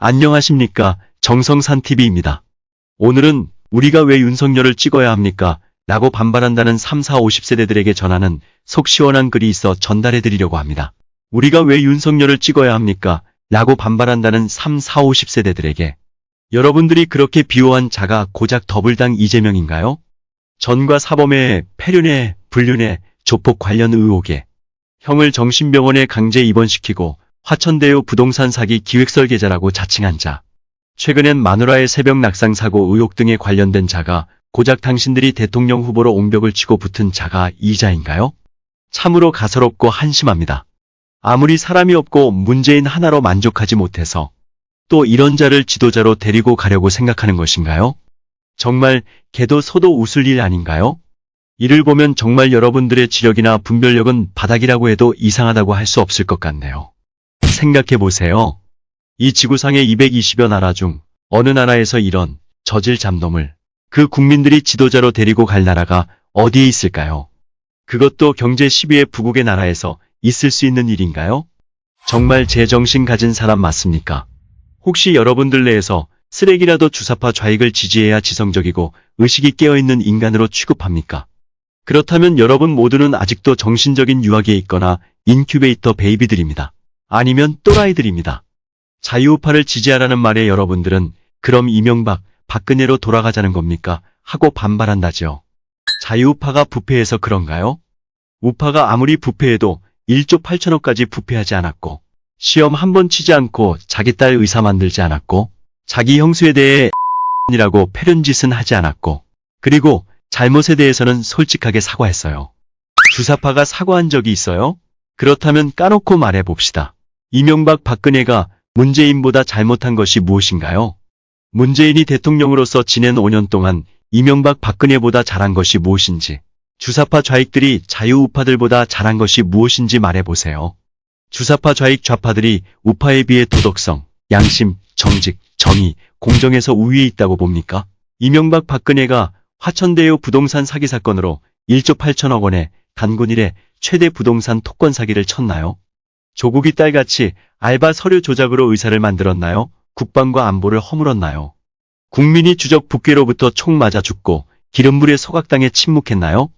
안녕하십니까. 정성산TV입니다. 오늘은 우리가 왜 윤석열을 찍어야 합니까? 라고 반발한다는 3, 4, 50세대들에게 전하는 속 시원한 글이 있어 전달해드리려고 합니다. 우리가 왜 윤석열을 찍어야 합니까? 라고 반발한다는 3, 4, 50세대들에게 여러분들이 그렇게 비호한 자가 고작 더불당 이재명인가요? 전과 사범의 폐륜에, 불륜에, 조폭 관련 의혹에 형을 정신병원에 강제 입원시키고 화천대유 부동산 사기 기획설계자라고 자칭한 자. 최근엔 마누라의 새벽 낙상 사고 의혹 등에 관련된 자가 고작 당신들이 대통령 후보로 옹벽을 치고 붙은 자가 이 자인가요? 참으로 가소롭고 한심합니다. 아무리 사람이 없고 문재인 하나로 만족하지 못해서 또 이런 자를 지도자로 데리고 가려고 생각하는 것인가요? 정말 개도 소도 웃을 일 아닌가요? 이를 보면 정말 여러분들의 지력이나 분별력은 바닥이라고 해도 이상하다고 할 수 없을 것 같네요. 생각해보세요. 이 지구상의 220여 나라 중 어느 나라에서 이런 저질 잡놈을 그 국민들이 지도자로 데리고 갈 나라가 어디에 있을까요? 그것도 경제 10위의 부국의 나라에서 있을 수 있는 일인가요? 정말 제정신 가진 사람 맞습니까? 혹시 여러분들 내에서 쓰레기라도 주사파 좌익을 지지해야 지성적이고 의식이 깨어있는 인간으로 취급합니까? 그렇다면 여러분 모두는 아직도 정신적인 유아기에 있거나 인큐베이터 베이비들입니다. 아니면 또라이들입니다. 자유우파를 지지하라는 말에 여러분들은 그럼 이명박, 박근혜로 돌아가자는 겁니까? 하고 반발한다지요. 자유우파가 부패해서 그런가요? 우파가 아무리 부패해도 1조 8천억까지 부패하지 않았고 시험 한 번 치지 않고 자기 딸 의사 만들지 않았고 자기 형수에 대해 이라고 패륜짓은 하지 않았고 그리고 잘못에 대해서는 솔직하게 사과했어요. 주사파가 사과한 적이 있어요? 그렇다면 까놓고 말해봅시다. 이명박 박근혜가 문재인보다 잘못한 것이 무엇인가요? 문재인이 대통령으로서 지낸 5년 동안 이명박 박근혜보다 잘한 것이 무엇인지, 주사파 좌익들이 자유우파들보다 잘한 것이 무엇인지 말해보세요. 주사파 좌익 좌파들이 우파에 비해 도덕성, 양심, 정직, 정의, 공정에서 우위에 있다고 봅니까? 이명박 박근혜가 화천대유 부동산 사기 사건으로 1조 8천억 원의 단군 이래 최대 부동산 토권 사기를 쳤나요? 조국이 딸같이 알바 서류 조작으로 의사를 만들었나요? 국방과 안보를 허물었나요? 국민이 주적 북괴로부터 총 맞아 죽고 기름불에 소각당해 침묵했나요?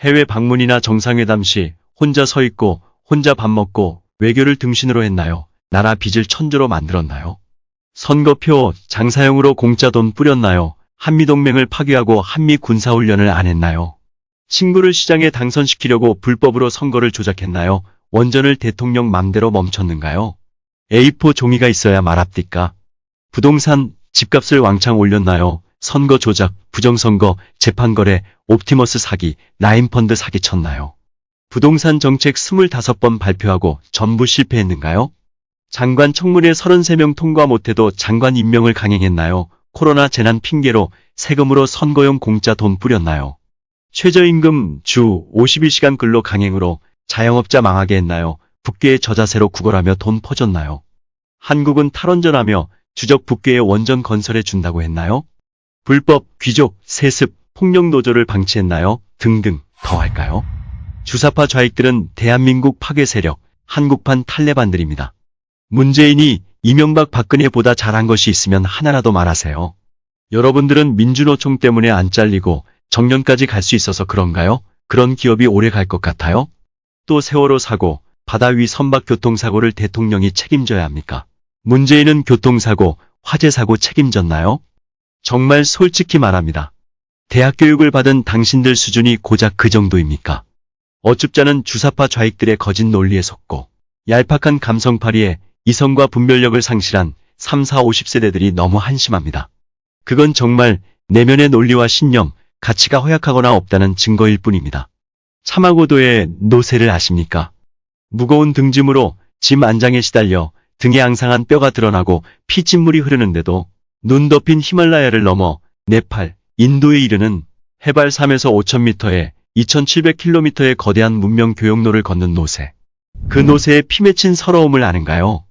해외 방문이나 정상회담 시 혼자 서 있고 혼자 밥 먹고 외교를 등신으로 했나요? 나라 빚을 천조로 만들었나요? 선거표 장사용으로 공짜 돈 뿌렸나요? 한미동맹을 파괴하고 한미 군사훈련을 안 했나요? 친구를 시장에 당선시키려고 불법으로 선거를 조작했나요? 원전을 대통령 맘대로 멈췄는가요? A4 종이가 있어야 말합디까? 부동산, 집값을 왕창 올렸나요? 선거 조작, 부정선거, 재판거래, 옵티머스 사기, 라인펀드 사기 쳤나요? 부동산 정책 25번 발표하고 전부 실패했는가요? 장관 청문회 33명 통과 못해도 장관 임명을 강행했나요? 코로나 재난 핑계로 세금으로 선거용 공짜 돈 뿌렸나요? 최저임금 주 52시간 근로 강행으로 자영업자 망하게 했나요? 북괴의 저자세로 구걸하며 돈 퍼줬나요? 한국은 탈원전하며 주적 북괴의 원전 건설해 준다고 했나요? 불법, 귀족, 세습, 폭력 노조를 방치했나요? 등등 더 할까요? 주사파 좌익들은 대한민국 파괴 세력, 한국판 탈레반들입니다. 문재인이 이명박 박근혜보다 잘한 것이 있으면 하나라도 말하세요. 여러분들은 민주노총 때문에 안 잘리고 정년까지 갈 수 있어서 그런가요? 그런 기업이 오래 갈 것 같아요? 또 세월호 사고, 바다 위 선박 교통사고를 대통령이 책임져야 합니까? 문재인은 교통사고, 화재사고 책임졌나요? 정말 솔직히 말합니다. 대학 교육을 받은 당신들 수준이 고작 그 정도입니까? 어줍잖은 주사파 좌익들의 거짓 논리에 속고 얄팍한 감성파리에 이성과 분별력을 상실한 3, 4, 50세대들이 너무 한심합니다. 그건 정말 내면의 논리와 신념, 가치가 허약하거나 없다는 증거일 뿐입니다. 차마고도의 노새를 아십니까? 무거운 등짐으로 짐 안장에 시달려 등에 앙상한 뼈가 드러나고 피진물이 흐르는데도 눈 덮인 히말라야를 넘어 네팔, 인도에 이르는 해발 3에서 5,000m에 2,700km의 거대한 문명 교역로를 걷는 노새. 그 노새의 피 맺힌 서러움을 아는가요?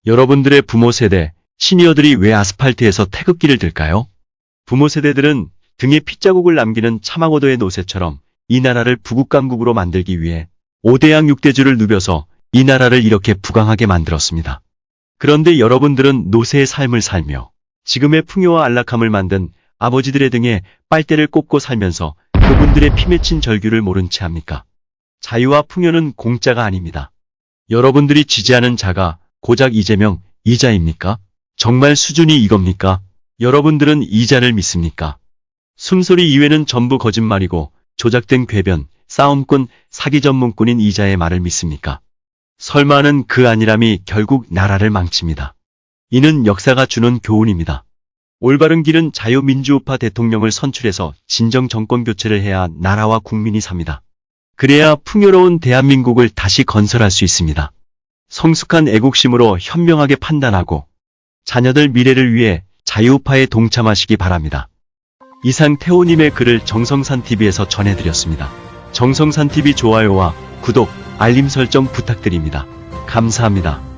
여러분들의 부모 세대, 시니어들이 왜 아스팔트에서 태극기를 들까요? 부모 세대들은 등에 핏자국을 남기는 차마고도의 노새처럼 이 나라를 부국강국으로 만들기 위해 5대양 6대주를 누벼서 이 나라를 이렇게 부강하게 만들었습니다. 그런데 여러분들은 노세의 삶을 살며 지금의 풍요와 안락함을 만든 아버지들의 등에 빨대를 꼽고 살면서 그분들의 피 맺힌 절규를 모른 채 합니까? 자유와 풍요는 공짜가 아닙니다. 여러분들이 지지하는 자가 고작 이재명, 이자입니까? 정말 수준이 이겁니까? 여러분들은 이자를 믿습니까? 숨소리 이외는 전부 거짓말이고 조작된 궤변, 싸움꾼, 사기 전문꾼인 이자의 말을 믿습니까? 설마는 그 안일함이 결국 나라를 망칩니다. 이는 역사가 주는 교훈입니다. 올바른 길은 자유민주우파 대통령을 선출해서 진정 정권 교체를 해야 나라와 국민이 삽니다. 그래야 풍요로운 대한민국을 다시 건설할 수 있습니다. 성숙한 애국심으로 현명하게 판단하고 자녀들 미래를 위해 자유우파에 동참하시기 바랍니다. 이상 태호님의 글을 정성산TV에서 전해드렸습니다. 정성산TV 좋아요와 구독, 알림 설정 부탁드립니다. 감사합니다.